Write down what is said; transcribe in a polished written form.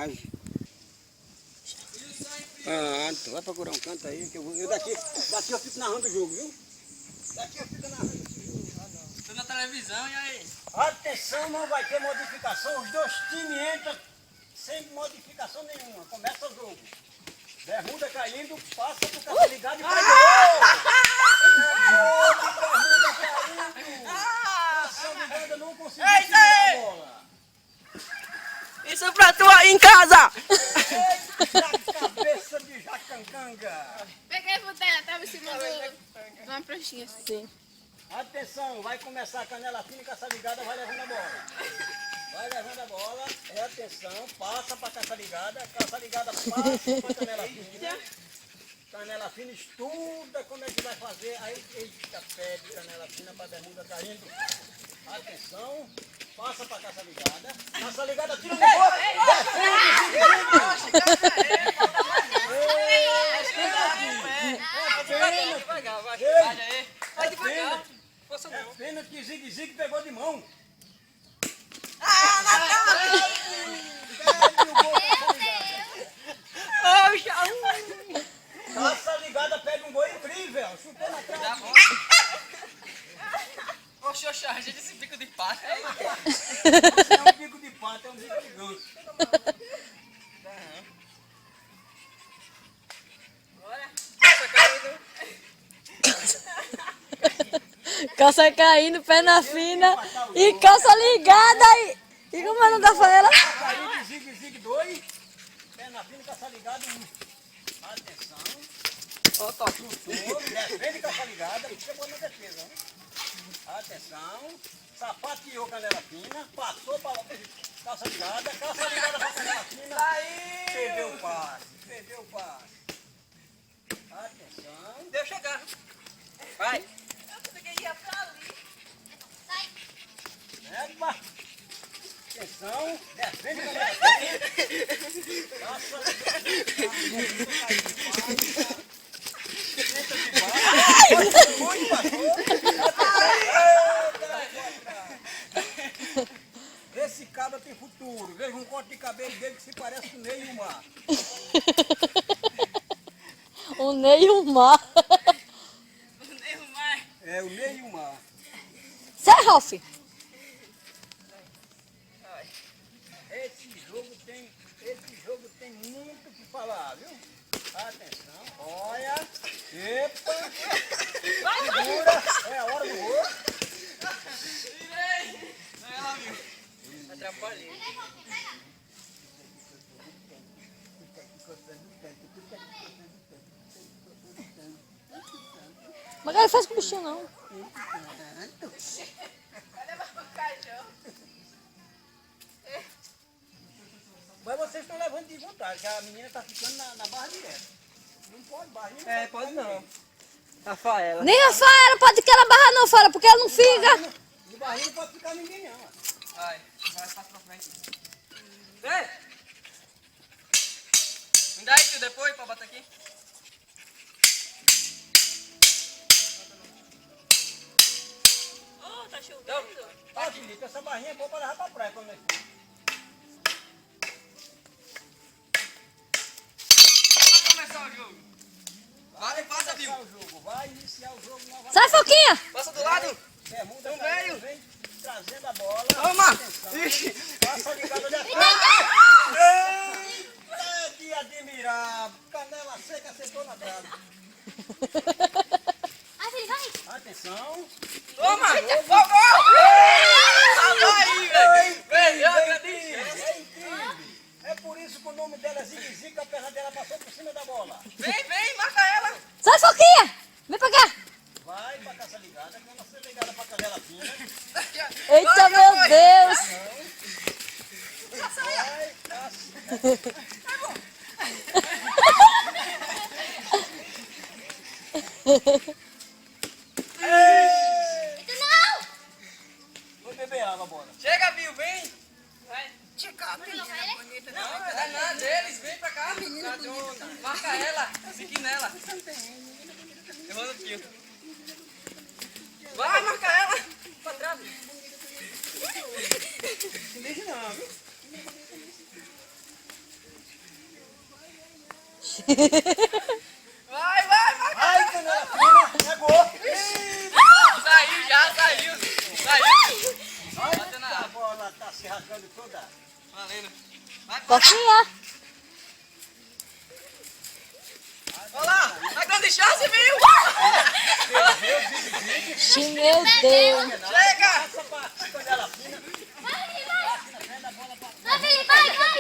garagem. Pronto, vai procurar um canto aí que eu vou. Daqui eu fico narrando o jogo, viu? Daqui eu fico narrando esse jogo. Tô na televisão e aí? Atenção, não vai ter modificação. Os dois times entram sem modificação nenhuma. Começa o jogo. Bermuda caindo, passa pro cara ligado e vai gol! Bermuda caindo! Ação ligada, não conseguiu segurar a bola. Isso é pra tu aí em casa! Eita, cabeça de jacancanga! Peguei a botella, tava em cima de uma pranchinha assim. Atenção, vai começar a canela fina e caça ligada, vai levando a bola. Vai levando a bola, atenção, passa pra caça ligada passa pra canela fina. Canela fina estuda como é que vai fazer, aí eita, pede canela fina pra bermuda caindo. Atenção, passa pra caça ligada tira no gol, é pena que Zig pegou de mão. Caça ligada pega um gol incrível. Chutou na trave. Oxe, a gente esse bico de pato. Não é um bico de pato, é um bico de ganso. Olha, tá caindo. Calça caindo, perna fina e calça ligada. E como é o nome da Rafaela? Zig 2. Perna fina, caça ligada 1. Atenção. Ó, tá. Chutou, defende caça ligada. Chegou na defesa. Hein? Atenção. Sapateou canela fina. Passou para caça ligada para canela fina. Perdeu o passe. Atenção. Deu chegar. Vai. Epa! Atenção! Defende a canela fina. Passa. Tenta de baixo. Muito passou. Esse cabra tem futuro. Veja um corte de cabelo dele que se parece com o Neymar. O Neymar. É o Neymar. Sai, Ralf. Esse jogo tem muito o que falar, viu? Atenção, olha. Epa! Segura, é a hora do gol. Tirei! Ela viu. Atrapalhei. Mas ele faz com o bichinho, não. Mas vocês estão levando de vontade, que a menina está ficando na barra direta. Não pode barra, não. É, pode não. Rafaela. Nem a Rafaela pode aquela barra não, fala, porque ela não fica. De barrinha não pode ficar ninguém, não. Vai, passa pra frente. Vem! Me dá aí tu depois pra botar aqui. Oh, tá chovendo. Ó, Felipe, essa barrinha é boa para levar pra praia quando nós for. Vai começar o jogo. Vai, passa, viu? Vai iniciar o jogo novamente. Sai, Foquinha. Passa do lado. Bermuda No caindo, meio. vem trazendo a bola. Toma. Atenção. Passa ligado ali atrás. Eita, que admirável. Canela seca acertou na trave. Ai, filho, vai. Atenção. Toma. Fogo. Aí, velho. Vem, eu agradeço. É incrível. É por isso que o nome dela é Zig, a perna dela passou por cima da bola. Vem, marca ela. Sai, Foquinha. Vem pra cá. Vai pra caça ligada, quando você ligada pra canela fina. Eita, meu Deus. Vai, caça. Vou beber água, bora. Chega, viu? Vem. Vai. Não, Não, é nada deles. Vem pra cá. Marca ela. Fique nela. Eu vou no fio. Vai, marca ela. Pra trás. Não deixa não, viu? Vai, vai, vai. Vai, canela fina. Pegou. Saiu já, saiu. Saiu. Bateu na A água. bola tá se rasgando toda. Valendo. Vai, vai. Coquinha. Olha lá. A grande chance, viu? Meu Deus. Chega. Passa pra canela fina. Vai, vai, vai!